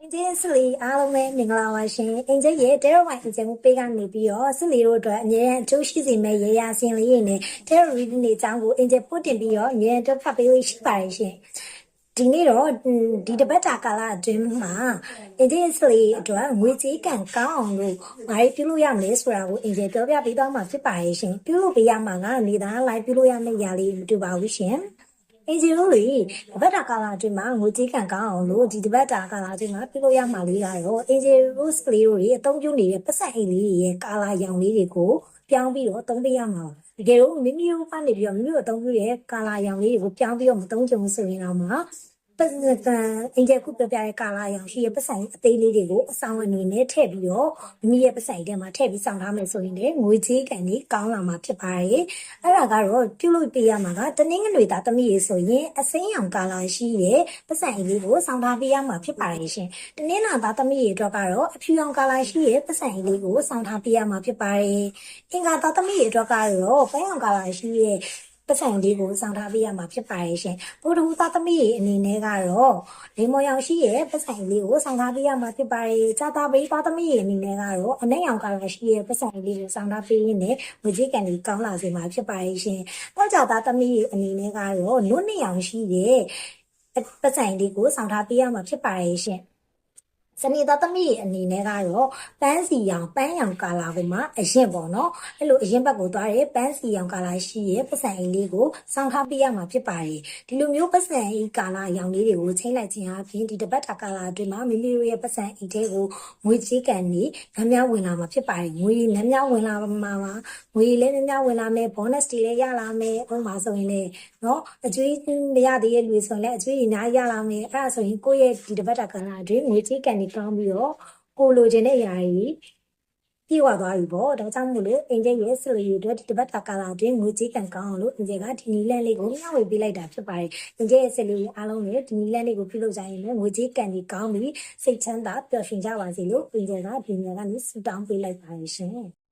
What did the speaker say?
အင်ဂျင်စလီအားလုံးပဲမင်္ဂလာပါရှင်အင်ဂျင်ရဲ့တဲရဝိုင်အင်ဂျင်မှုပေးကနေပြီးတော့စလီတို့အတွက်အမြဲတမ်းအကျိုးရှိစေမယ့်ရေရာစင်လေးတွေနဲ့တဲရရီဒီနေအကြောင်းကိုအင်ဂျင်ပို့တင်ပြီးတော့အမြဲတမ်းဖတ်ပေးလို့ရှိပါတယ်ရှင်ဒီနေ့တော့ဒီတပတ်တာကာလအတွင်းမှာအင်ဂျင်စလီအတွက်ငွေကြေးကန်ကောင်းအောင်လို့ဘာတွေပြုလုပ်ရမလဲဆိုတာကိုအင်ဂျင်ပြောပြပေးသွားမှာဖြစ်ပါတယ်ရှင်ပြုလုပ်ပေးရမှာကနေသားလိုက်ပြုလုပ်ရမယ့်ຢာလေးမတူပါဘူးရှင်အင်ဂျင်တို့လေတပတ်တာကာလအတွင်းမှာငွေကြေးကန်ကောင်းအောင်လို့ဒီတပတ်တာကာလအတွင်းမှာပြုလုပ်ရမှာလေးကတော့အင်ဂျင်ရိုးစလေးတို့အသုံးပြုနေတဲ့ပတ်စံအိမ်လေးတွေရဲ့ကာလာရောင်လေးတွေကိုပြောင်းပြီးတော့သုံးပေးရမှာတကယ်လို့မိမိတို့ကနေပြီးတော့မိမိတို့အသုံးပြုတဲ့ကာလာရောင်လေးတွေကိုပြောင်းပြီးတော့မသုံးကြုံဆိုရင်တော့မှပတ်စံအင်ဂျင်ခုပြပြတဲ့ကာလာရောင်ရှိရဲ့ပတ်စံအသေးလေးတွေကိုအဆောင်အနေနဲ့ထည့်ပြီးတော့မိမိရဲ့ပတ်စံထဲမှာထည့်ပြီးစောင့်ထားမယ်ဆိုရင်လည်းငွေကြေးကန်ကြီးကောင်းလာမှာဖြစ်ပါတယ်အဲ့ဒါကတော့ပြုလုပ်ပေးရမှာကတနင်္ဂနွေသားသမီးရေဆိုရင်အစိမ်းရောင်ကာလာရှိရဲ့ပတ်စံလေးကိုစောင့်ထားပေးရမှာဖြစ်ပါတယ်ရှင်တနင်္လာသားသမီးရေအတွက်ကတော့အဖြူရောင်ကာလာရှိရဲ့ပတ်စံလေးကိုစောင့်ထားပေးရမှာဖြစ်ပါတယ်အင်္ဂါသားသမီးရေအတွက်ကတော့ပန်းရောင်ကာလာရှိရဲ့ပတ်စံလေးကိုစောင့်ထားပေးရမှာဖြစ်ပါတယ်ရှင်ဗုဒ္ဓဟူးသားသမီးရေအနေနဲ့ကတော့လေမော်ရောင်ရှိရဲ့ပတ်စံလေးကိုစောင့်ထားပေးရမှာဖြစ်ပါတယ်ကြာတာပိသားသမီးရေအနေနဲ့ကတော့အနက်ရောင်ကာလာရှိရဲ့ပတ်စံလေးကိုစောင့်ထားပေးရင်းနဲ့ငွေကြေးကန်လေးကောင်းလာစေမှာဖြစ်ပါတယ်ရှင်တော့ကြာသားသမီးရေအနေနဲ့ကတော့နုနှစ်ရောင်ရှိရဲ့ပတ်စံလေးကိုစောင့်ထားပေးရမှာဖြစ်ပါတယ်ရှင်စနေသားသမီးအနေနဲ့ကတော့ပန်းစီရောင်ပန်းရောင်ကာလာကိုမှအရင်ပေါ့နော်အဲ့လိုအရင်ဘက်ကိုသွားတဲ့ပန်းစီရောင်ကာလာရှိရဲ့ပတ်စံအိမ်လေးကိုစောင့်ထားပေးရမှာဖြစ်ပါတယ်ဒီလိုမျိုးပတ်စံအိမ်ကာလာရောင်လေးတွေကိုချိန်လိုက်ခြင်းအပြင်ဒီတပတ်တာကာလာအတွင်းမှာမိမိတို့ရဲ့ပတ်စံအိမ်တွေကိုငွေကြေးကန်နေလမ်းများဝင်လာမှာဖြစ်ပါတယ်ငွေလမ်းများဝင်လာမှာပါငွေလည်းလမ်းများဝင်လာမယ် bonus တွေလည်းရလာမယ်ဥပမာဆိုရင်လည်းနော်အကျွေးမရသေးတဲ့လူတွေဆိုရင်လည်းအကျွေးတွေများရလာမယ်အဲ့ဒါဆိုရင်ကိုယ့်ရဲ့ဒီတပတ်တာကာလာအတွင်းငွေကြေးကန်နေကောင်းပြီးတော့ကိုလိုချင်တဲ့အရာကြီးပြေဝသွားပြီပေါ့ဒါကြောင့်မို့လို့အင်ဂျင်ရဲ့ဆိုရီတို့ဒီတပတ်တာကာလာအတွင်းငွေကြေးကန်ကောင်းအောင်လို့အင်ဂျင်ကဒီနီလန်လေးကိုမျှဝေပေးလိုက်တာဖြစ်ပါတယ်အင်ဂျင်ရဲ့ဆိုရီအားလုံးလည်းဒီနီလန်လေးကိုပြုလုပ်ကြရင်လည်းငွေကြေးကန်ကြီးကောင်းပြီးစိတ်ချမ်းသာပျော်ရွှင်ကြပါစေလို့အင်ဂျင်ကဒီနေရာကနေဆုတောင်းပေးလိုက်ပါတယ်ရှင်